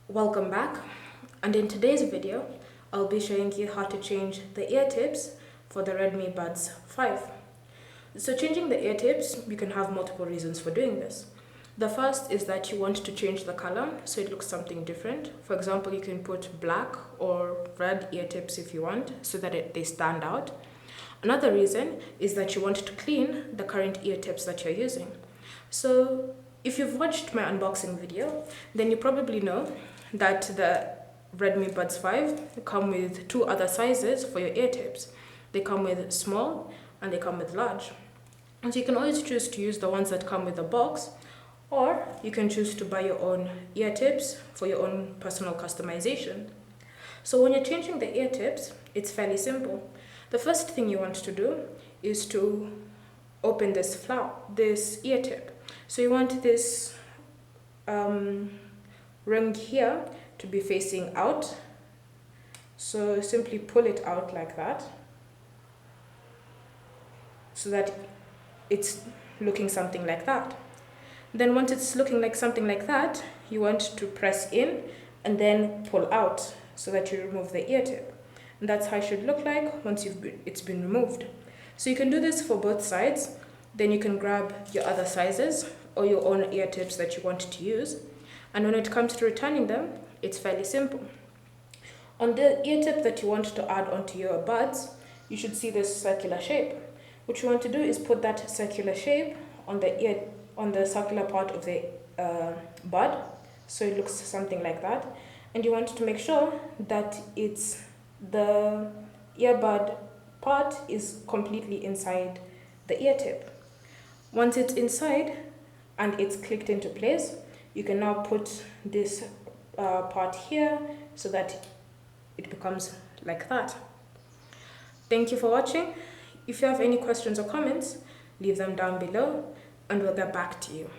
Welcome back, and in today's video I'll be showing you how to change the ear tips for the Redmi Buds 5. So changing the ear tips, you can have multiple reasons for doing this. The first is that you want to change the color so it looks something different. For example, you can put black or red ear tips if you want so that they stand out. Another reason is that you want to clean the current ear tips that you're using. So if you've watched my unboxing video, then you probably know that the Redmi Buds 5 come with two other sizes for your ear tips. They come with small and they come with large. And so you can always choose to use the ones that come with a box, or you can choose to buy your own ear tips for your own personal customization. So when you're changing the ear tips, it's fairly simple. The first thing you want to do is to open this ear tip. So you want this ring here to be facing out. So simply pull it out like that so that it's looking something like that. Then once it's looking like something like that, you want to press in and then pull out so that you remove the ear tip. And that's how it should look like once it's been removed. So you can do this for both sides. Then you can grab your other sizes or your own ear tips that you want to use. And when it comes to returning them, it's fairly simple. On the ear tip that you want to add onto your buds, you should see this circular shape. What you want to do is put that circular shape on the circular part of the bud, so it looks something like that. And you want to make sure that the earbud part is completely inside the ear tip. Once it's inside and it's clicked into place, you can now put this part here so that it becomes like that. Thank you for watching. If you have any questions or comments, leave them down below and we'll get back to you.